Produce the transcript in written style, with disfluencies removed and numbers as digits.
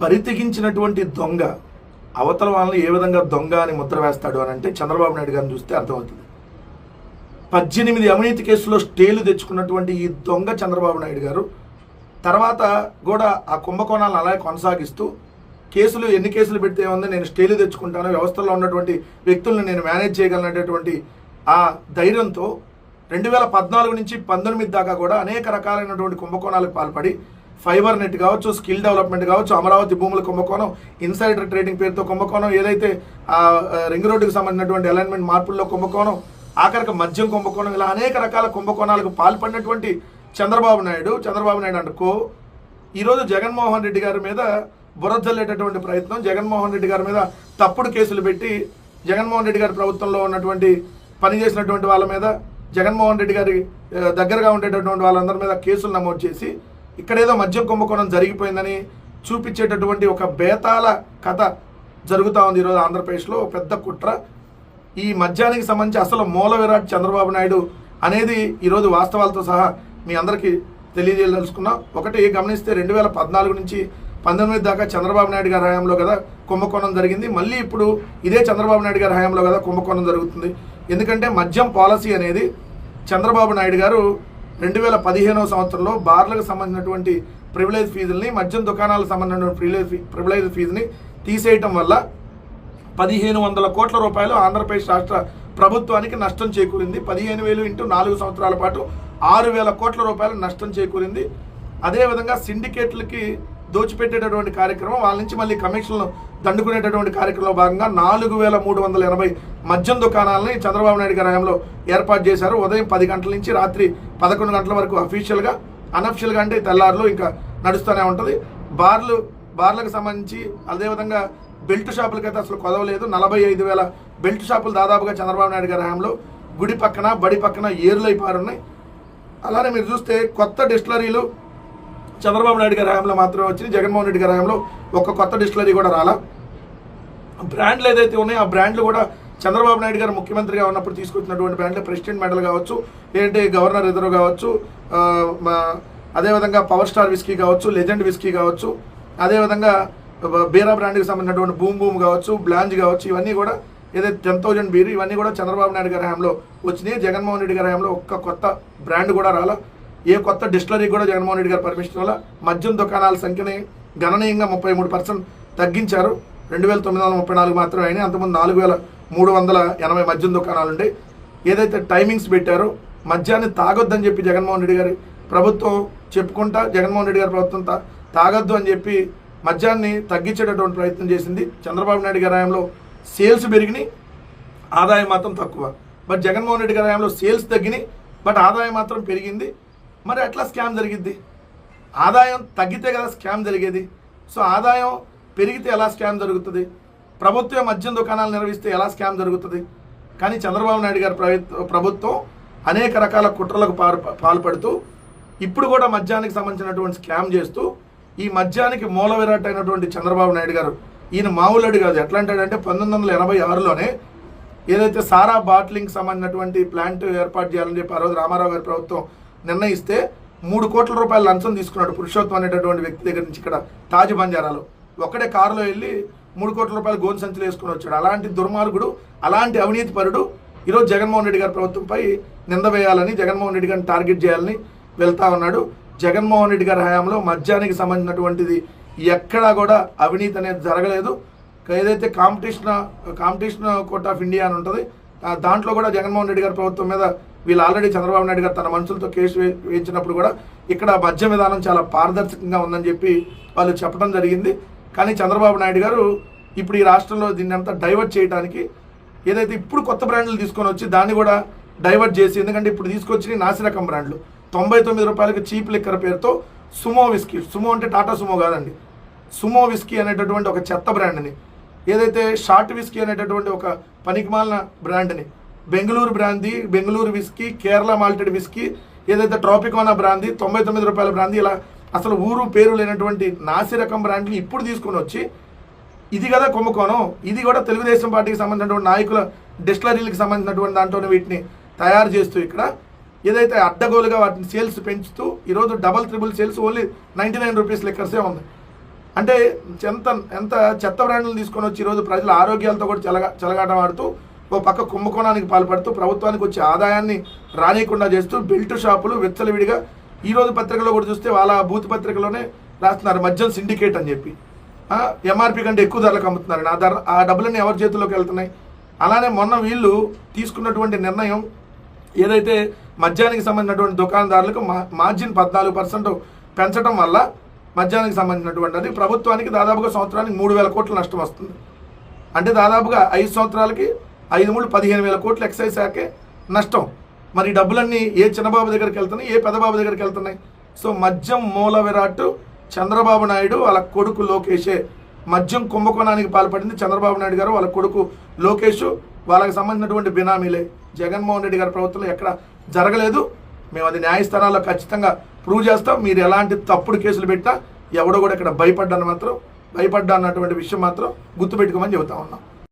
బరితెగించినటువంటి దొంగ అవతల వాళ్ళని ఏ విధంగా దొంగ అని ముద్ర వేస్తాడు అని అంటే చంద్రబాబు నాయుడు గారిని చూస్తే అర్థమవుతుంది. 18 అవినీతి కేసులో స్టేలు తెచ్చుకున్నటువంటి ఈ దొంగ చంద్రబాబు నాయుడు గారు తర్వాత కూడా ఆ కుంభకోణాలను అలాగే కొనసాగిస్తూ ఎన్ని కేసులు పెడితే ఉంది, నేను స్టేలు తెచ్చుకుంటాను, వ్యవస్థలో ఉన్నటువంటి వ్యక్తులను నేను మేనేజ్ చేయగలనేటటువంటి ఆ ధైర్యంతో 2014 నుంచి 19 దాకా కూడా అనేక రకాలైనటువంటి కుంభకోణాలకు పాల్పడి ఫైబర్ నెట్ కావచ్చు, స్కిల్ డెవలప్మెంట్ కావచ్చు, అమరావతి భూముల కుంభకోణం, ఇన్సైడర్ ట్రేడింగ్ పేరుతో కుంభకోణం, ఏదైతే రింగ్ రోడ్డుకు సంబంధించినటువంటి అలైన్మెంట్ మార్పుల్లో కుంభకోణం, ఆఖరికి మద్యం కుంభకోణం, ఇలా అనేక రకాల కుంభకోణాలకు పాల్పడినటువంటి చంద్రబాబు నాయుడు అనుకో ఈరోజు జగన్మోహన్ రెడ్డి గారి మీద బురదల్లేటటువంటి ప్రయత్నం, జగన్మోహన్ రెడ్డి గారి మీద తప్పుడు కేసులు పెట్టి జగన్మోహన్ రెడ్డి గారి ప్రభుత్వంలో ఉన్నటువంటి పనిచేసినటువంటి వాళ్ళ మీద, జగన్మోహన్ రెడ్డి గారి దగ్గరగా ఉండేటటువంటి వాళ్ళందరి మీద కేసులు నమోదు చేసి ఇక్కడేదో మద్యం కుంభకోణం జరిగిపోయిందని చూపించేటటువంటి ఒక బేతాళ కథ జరుగుతూ ఉంది ఈరోజు ఆంధ్రప్రదేశ్లో. పెద్ద కుట్ర. ఈ మద్యానికి సంబంధించి అసలు మూల విరాట్ చంద్రబాబు నాయుడు అనేది ఈరోజు వాస్తవాలతో సహా మీ అందరికీ తెలియజేయదలుచుకున్నాం. ఒకటి గమనిస్తే 2014 నుంచి 19 దాకా చంద్రబాబు నాయుడు గారి హయాంలో కదా కుంభకోణం జరిగింది. మళ్ళీ ఇప్పుడు ఇదే చంద్రబాబు నాయుడు గారి హయాంలో కదా కుంభకోణం జరుగుతుంది. ఎందుకంటే మద్యం పాలసీ అనేది చంద్రబాబు నాయుడు గారు 2015వ సంవత్సరంలో బార్లకు సంబంధించినటువంటి ప్రివిలేజ్ ఫీజుల్ని, మద్యం దుకాణాలకు సంబంధించినటువంటి ప్రివిలేజ్ ఫీజుని తీసేయటం వల్ల 1500 కోట్ల రూపాయలు ఆంధ్రప్రదేశ్ రాష్ట్ర ప్రభుత్వానికి నష్టం చేకూరింది. 15,000 ఇంటూ 4 సంవత్సరాల పాటు 6,000 కోట్ల రూపాయలు నష్టం చేకూరింది. అదేవిధంగా సిండికేట్లకి దోచిపెట్టేటటువంటి కార్యక్రమం, వాళ్ళ నుంచి మళ్ళీ కమిషన్లు దండుకునేటటువంటి కార్యక్రమంలో భాగంగా 4,380 మద్యం దుకాణాలని చంద్రబాబు నాయుడు గారి హయాంలో ఏర్పాటు చేశారు. ఉదయం 10 గంటల నుంచి రాత్రి 11 గంటల వరకు అఫీషియల్గా, అనఫిషియల్గా అంటే తెల్లారులు ఇంకా నడుస్తూనే ఉంటుంది. బార్లకు సంబంధించి అదేవిధంగా బెల్ట్ షాపులకైతే అసలు కొదవలేదు. 45,000 బెల్ట్ షాపులు దాదాపుగా చంద్రబాబు నాయుడు గారి హయాంలో గుడి పక్కన బడి పక్కన ఏరులు అయిపోరున్నాయి. అలానే మీరు చూస్తే కొత్త డిస్టిలరీలు చంద్రబాబు నాయుడు గారి హయాంలో మాత్రమే వచ్చింది. జగన్మోహన్ రెడ్డి గారి హయాంలో ఒక కొత్త డిస్టిలరీ కూడా రాలా. బ్రాండ్లు ఏదైతే ఉన్నాయో ఆ బ్రాండ్లు కూడా చంద్రబాబు నాయుడు గారు ముఖ్యమంత్రిగా ఉన్నప్పుడు తీసుకొచ్చినటువంటి బ్రాండ్లు, ప్రెసిడెంట్ మెడల్ కావచ్చు, ఏంటి గవర్నర్ రిజర్వ్ కావచ్చు, అదేవిధంగా పవర్ స్టార్ విస్కీ కావచ్చు, లెజెండ్ విస్కీ కావచ్చు, అదేవిధంగా బీరా బ్రాండ్కి సంబంధించినటువంటి బూమ్ కావచ్చు, బ్లాంజ్ కావచ్చు, ఇవన్నీ కూడా ఏదైతే 10,000 బీర్, ఇవన్నీ కూడా చంద్రబాబు నాయుడు గారి హయాంలో వచ్చినాయి. జగన్మోహన్ రెడ్డి గారి హయాంలో ఒక్క కొత్త బ్రాండ్ కూడా రాలా. ఏ కొత్త డిస్టిలరీ కూడా జగన్మోహన్ రెడ్డి గారు పర్మిషన్ వల్ల మద్యం దుకాణాల సంఖ్యని గణనీయంగా 33% తగ్గించారు. 2,934 మాత్రమే అయినాయి. అంతకుముందు 4,380 మద్యం దుకాణాలు ఉండే. ఏదైతే టైమింగ్స్ పెట్టారో మద్యాన్ని తాగొద్దని చెప్పి జగన్మోహన్ రెడ్డి గారి ప్రభుత్వం చెప్పుకుంటా, జగన్మోహన్ రెడ్డి గారి ప్రభుత్వం తాగొద్దు అని చెప్పి మద్యాన్ని తగ్గించేటటువంటి ప్రయత్నం చేసింది. చంద్రబాబు నాయుడు గారి హయాంలో సేల్స్ పెరిగినాయి, ఆదాయం మాత్రం తక్కువ. బట్ జగన్మోహన్ రెడ్డి గారి హయాంలో సేల్స్ తగ్గినాయి, బట్ ఆదాయం మాత్రం పెరిగింది. మరి ఎట్లా స్కామ్ జరిగిద్ది? ఆదాయం తగ్గితే కదా స్కామ్ జరిగేది. సో ఆదాయం పెరిగితే ఎలా స్కామ్ జరుగుతుంది? ప్రభుత్వం మద్యం దుకాణాలు నిర్వహిస్తే ఎలా స్కామ్ జరుగుతుంది? కానీ చంద్రబాబు నాయుడు గారి ప్రభుత్వం అనేక రకాల కుట్రలకు పాల్పడుతూ ఇప్పుడు కూడా మద్యానికి సంబంధించినటువంటి స్కామ్ చేస్తూ ఈ మద్యానికి మూల విరాట్ అయినటువంటి చంద్రబాబు నాయుడు గారు ఈయన మామూలుడు కాదు. ఎట్లా అంటాడంటే 1986లోనే ఏదైతే సారా బాటిలింగ్ సంబంధించినటువంటి ప్లాంట్ ఏర్పాటు చేయాలని చెప్పి ఆ రోజు రామారావు గారి ప్రభుత్వం నిర్ణయిస్తే 3 కోట్ల రూపాయల లంచం తీసుకున్నాడు పురుషోత్తం అనేటటువంటి వ్యక్తి దగ్గర నుంచి. ఇక్కడ తాజ్ బంజారాలో ఒక్కడే కారులో వెళ్ళి 3 కోట్ల రూపాయలు గోను సంచులు వేసుకుని వచ్చాడు. అలాంటి దుర్మార్గుడు, అలాంటి అవినీతి పరుడు ఈరోజు జగన్మోహన్ రెడ్డి గారి ప్రభుత్వంపై నింద వేయాలని, జగన్మోహన్ రెడ్డి గారిని టార్గెట్ చేయాలని వెళ్తా ఉన్నాడు. జగన్మోహన్ రెడ్డి గారి హయాంలో మద్యానికి సంబంధించినటువంటిది ఎక్కడా కూడా అవినీతి అనేది జరగలేదు. ఏదైతే కాంపిటీషన్ కోర్ట్ ఆఫ్ ఇండియా అని ఉంటుంది, దాంట్లో కూడా జగన్మోహన్ రెడ్డి గారి ప్రభుత్వం మీద వీళ్ళు ఆల్రెడీ చంద్రబాబు నాయుడు గారు తన మనుషులతో కేసు వేయించినప్పుడు కూడా ఇక్కడ మద్యం విధానం చాలా పారదర్శకంగా ఉందని చెప్పి వాళ్ళు చెప్పడం జరిగింది. కానీ చంద్రబాబు నాయుడు గారు ఇప్పుడు ఈ రాష్ట్రంలో దీన్ని అంతా డైవర్ట్ చేయడానికి ఏదైతే ఇప్పుడు కొత్త బ్రాండ్లు తీసుకొని వచ్చి దాన్ని కూడా డైవర్ట్ చేసి, ఎందుకంటే ఇప్పుడు తీసుకొచ్చి నాసిరకం బ్రాండ్లు 99 రూపాయలకి చీప్ లిక్కర్ పేరుతో సుమో విస్కీ, సుమో అంటే టాటా సుమో కాదండి, సుమో విస్కీ అనేటటువంటి ఒక చెత్త బ్రాండ్ని, ఏదైతే షార్ట్ విస్కీ అనేటటువంటి ఒక పనికిమాలిన బ్రాండ్ని, Bengaluru whisky, Kerala malted whisky, ఏదైతే ట్రాపికోనా బ్రాందీ 99 రూపాయల బ్రాందీ, ఇలా అసలు ఊరు పేరు లేనటువంటి నాసిరకం బ్రాండ్ని ఇప్పుడు తీసుకొని వచ్చి ఇది కదా కుంభకోణం, ఇది కూడా తెలుగుదేశం పార్టీకి సంబంధించినటువంటి నాయకుల డిస్టిలరీలకు సంబంధించినటువంటి దాంట్లోనే వీటిని తయారు చేస్తూ ఇక్కడ ఏదైతే అడ్డగోలుగా వాటిని సేల్స్ పెంచుతూ ఈరోజు double triple sales only 99 rupees లిక్కర్సే ఉంది. అంటే ఎంత ఎంత చెత్త బ్రాండ్లు తీసుకొని వచ్చి ఈరోజు ప్రజల ఆరోగ్యాలతో కూడా చెలగాటం ఆడుతూ ఓ పక్క కుంభకోణానికి పాల్పడుతూ ప్రభుత్వానికి వచ్చే ఆదాయాన్ని రానియకుండా చేస్తూ బెల్ట్ షాపులు విచ్చలవిడిగా ఈరోజు పత్రికలో కూడా చూస్తే వాళ్ళ బూత్ పత్రికలోనే రాస్తున్నారు మద్యం సిండికేట్ అని చెప్పి. ఎంఆర్పి కంటే ఎక్కువ ధరలకు అమ్ముతున్నారు. ఆ డబ్బులన్నీ ఎవరి చేతుల్లోకి వెళ్తున్నాయి? అలానే మొన్న వీళ్ళు తీసుకున్నటువంటి నిర్ణయం ఏదైతే మద్యానికి సంబంధించినటువంటి దుకాణదారులకు మార్జిన్ 14% పెంచడం వల్ల మద్యానికి సంబంధించినటువంటి ప్రభుత్వానికి దాదాపుగా సంవత్సరానికి 3,000 కోట్ల నష్టం వస్తుంది. అంటే దాదాపుగా 5 సంవత్సరాలకి 5 15,000 కోట్ల ఎక్సైజ్ శాఖే నష్టం. మరి డబ్బులన్నీ ఏ చిన్నబాబు దగ్గరికి వెళ్తున్నాయి, ఏ పెద్దబాబు దగ్గరికి వెళ్తున్నాయి? సో మద్యం మూల విరాట్ చంద్రబాబు నాయుడు వాళ్ళ కొడుకు లోకేషే. మద్యం కుంభకోణానికి పాల్పడింది చంద్రబాబు నాయుడు గారు, వాళ్ళ కొడుకు లోకేష్, వాళ్ళకి సంబంధించినటువంటి బినామీలే. జగన్మోహన్ రెడ్డి గారి ప్రభుత్వంలో ఎక్కడ జరగలేదు. మేము అది న్యాయస్థానాల్లో ఖచ్చితంగా ప్రూవ్ చేస్తాం. మీరు ఎలాంటి తప్పుడు కేసులు పెట్టినా ఎవడో కూడా ఇక్కడ భయపడ్డా అన్నటువంటి విషయం మాత్రం గుర్తుపెట్టుకోమని చెబుతా ఉన్నాం.